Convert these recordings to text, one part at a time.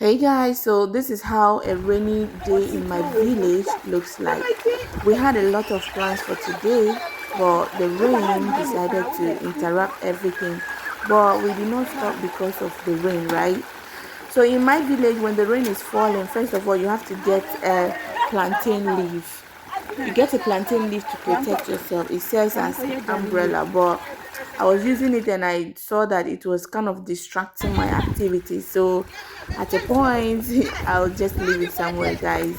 Hey guys, so this is how a rainy day in my village looks like. We had a lot of plans for today, but the rain decided to interrupt everything. But we did not stop because of the rain, right? So in my village, when the rain is falling, first of all, you have to get a plantain leaf. You get a plantain leaf to protect yourself. It serves as an umbrella, but I was using it and I saw that it was kind of distracting my activity. So at a point, I'll just leave it somewhere, guys.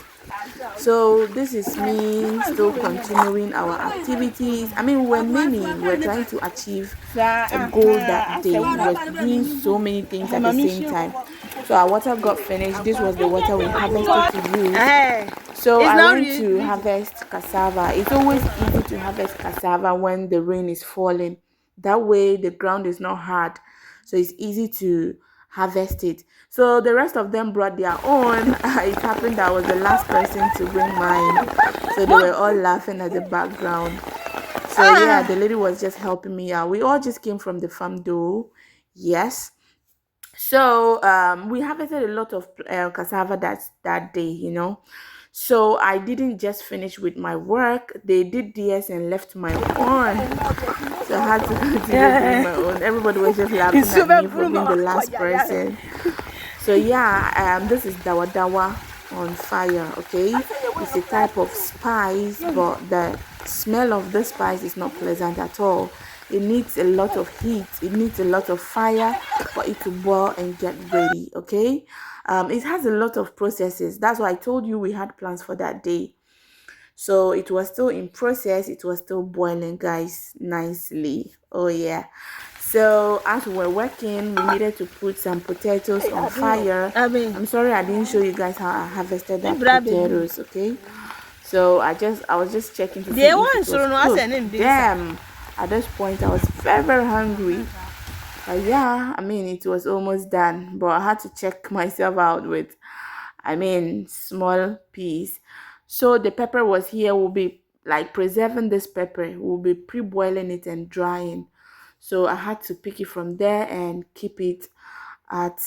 So this is me still continuing our activities. I mean, we're many. We're trying to achieve a goal that day. We're doing so many things at the same time. So our water got finished. This was the water we harvested to use. So I went to harvest cassava. It's always easy to harvest cassava when the rain is falling. That way the ground is not hard. So it's easy to harvest it. So the rest of them brought their own. It happened that I was the last person to bring mine. So they were all laughing at the background. So yeah, the lady was just helping me out. We all just came from the farm though. Yes. So we harvested a lot of cassava that day. So I didn't just finish with my work. They did theirs and left my own. So I had to continue doing my own. Everybody was just laughing at me for being the last person. So yeah, this is dawa on fire. Okay, it's a type of spice, but the smell of the spice is not pleasant at all. It needs a lot of heat. It needs a lot of fire for it to boil and get ready. Okay, it has a lot of processes. That's why I told you we had plans for that day. So it was still in process. It was still boiling, guys, nicely. Oh yeah. So as we were working, we needed to put some potatoes on fire. I'm sorry I didn't show you guys how I harvested that potatoes. Okay. So I was just checking to see if it was cooked. Damn. At this point, I was very, very hungry. But yeah, I mean, it was almost done. But I had to check myself out with, small piece. So the pepper was here. We'll be like preserving this pepper. We'll be pre-boiling it and drying. So I had to pick it from there and keep it at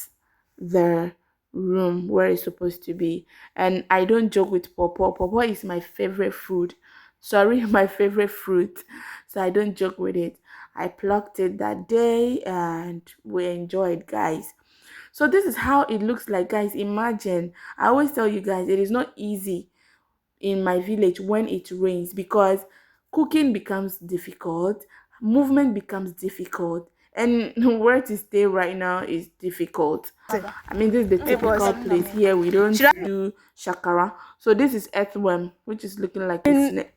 the room where it's supposed to be. And I don't joke with pawpaw. Pawpaw is my favorite food. Sorry, my favorite fruit. So I don't joke with it. I plucked it that day and we enjoyed, guys. So this is how it looks like, guys. Imagine, I always tell you guys, it is not easy in my village when it rains because cooking becomes difficult, movement becomes difficult, and where to stay right now is difficult. I mean, this is the typical place here. We don't do shakara. So this is earthworm, which is looking like a snake.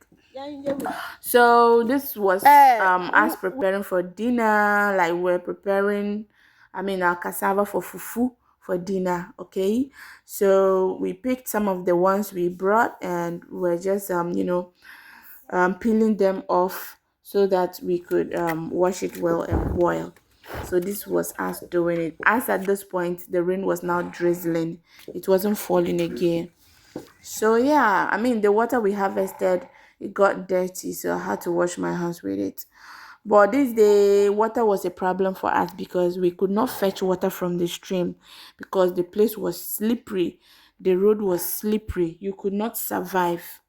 So this was us preparing for dinner, like we're preparing our cassava for fufu for dinner. Okay, so we picked some of the ones we brought and we're just peeling them off so that we could wash it well and boil. So this was us doing it. As at this point the rain was now drizzling, it wasn't falling again. So yeah, I mean, the water we harvested, it got dirty, so I had to wash my hands with it. But this day, water was a problem for us because we could not fetch water from the stream because the place was slippery. The road was slippery. You could not survive.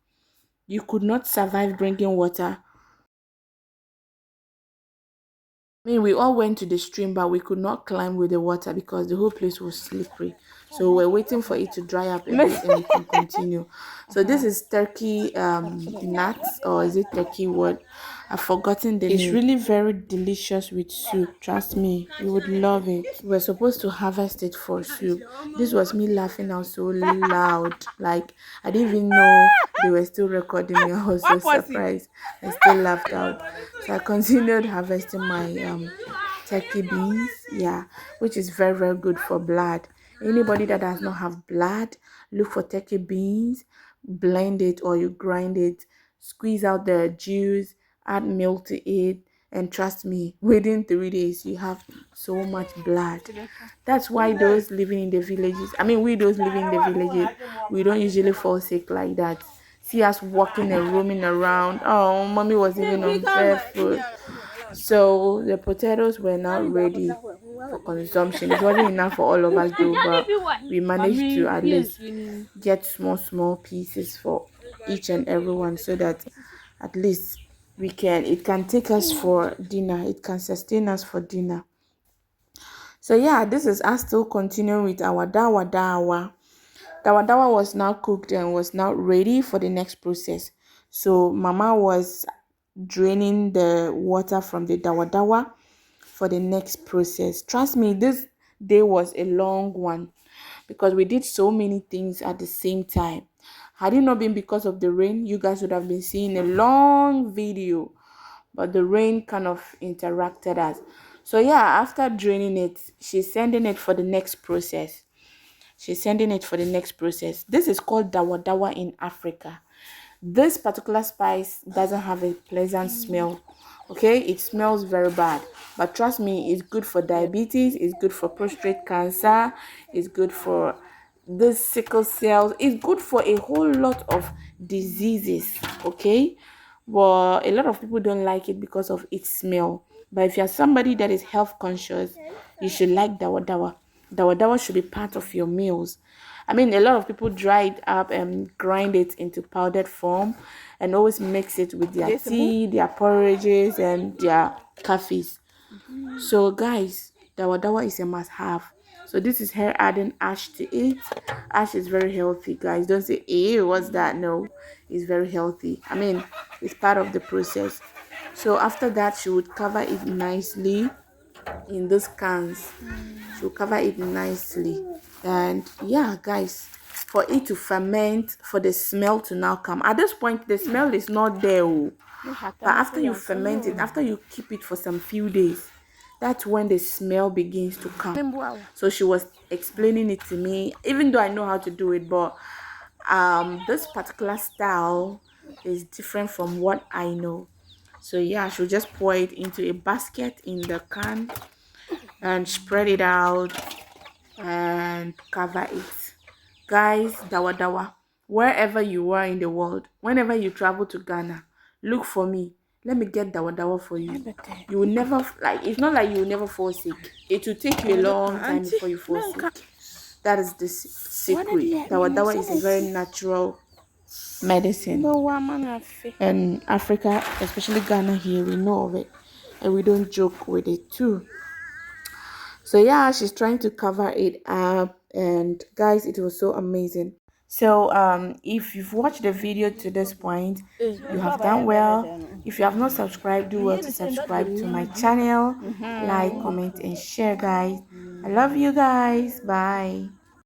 You could not survive bringing water. I mean, we all went to the stream, but we could not climb with the water because the whole place was slippery. So we're waiting for it to dry up a bit and we can continue. So this is turkey nuts, or is it turkey wood? I've forgotten the name. It's really very delicious with soup. Trust me, you would love it. We're supposed to harvest it for soup. This was me laughing out so loud. Like, I didn't even know they were still recording me. I was so surprised. I still laughed out. So I continued harvesting my turkey beans, yeah, which is very, very good for blood. Anybody that does not have blood, look for turkey beans, blend it or you grind it, squeeze out the juice, add milk to it, and trust me, within 3 days you have so much blood. That's why those living in the villages, we those living in the villages, we don't usually fall sick like that. See us walking and roaming around. Oh, mommy was even on barefoot. So the potatoes were not ready. for consumption. It wasn't enough for all of us though, but we managed to at least get small pieces for each and everyone, so that at least it can take us for dinner. It can sustain us for dinner. So yeah, this is us still continuing with our dawa dawa. Dawa dawa was now cooked and was now ready for the next process. So mama was draining the water from the dawa dawa for the next process. Trust me, this day was a long one because we did so many things at the same time. Had it not been because of the rain, you guys would have been seeing a long video, but the rain kind of interrupted us. So yeah, after draining it, she's sending it for the next process. This is called dawa dawa in Africa. This particular spice doesn't have a pleasant smell. Okay, it smells very bad, but trust me, it's good for diabetes, it's good for prostate cancer, it's good for this sickle cells, it's good for a whole lot of diseases. Okay, well, a lot of people don't like it because of its smell, but if you're somebody that is health conscious, you should like dawa dawa. Dawa dawa should be part of your meals. I mean, a lot of people dry it up and grind it into powdered form and always mix it with their tea, their porridges, and their coffees. So, guys, dawa dawa is a must-have. So this is her adding ash to it. Ash is very healthy, guys. Don't say, "Ew, what's that?" No, it's very healthy. I mean, it's part of the process. So after that, she would cover it nicely in those cans. She'll cover it nicely, and yeah, guys, for it to ferment, for the smell to now come. At this point, the smell is not there, but after you ferment it, after you keep it for some few days, that's when the smell begins to come. So she was explaining it to me, even though I know how to do it, but this particular style is different from what I know. So yeah, she'll just pour it into a basket in the can and spread it out and cover it. Guys, dawa dawa, wherever you are in the world, whenever you travel to Ghana, look for me. Let me get dawa dawa for you. You will never, like, it's not like you will never fall sick. It will take you a long time before you fall sick. That is the secret. Dawa dawa is a very natural medicine. And Africa, especially Ghana here, we know of it. And we don't joke with it too. So yeah, she's trying to cover it up, and guys, it was so amazing. So if you've watched the video to this point, you have done well. If you have not subscribed, do well to subscribe to my channel. Like, comment, and share, guys. I love you guys. Bye.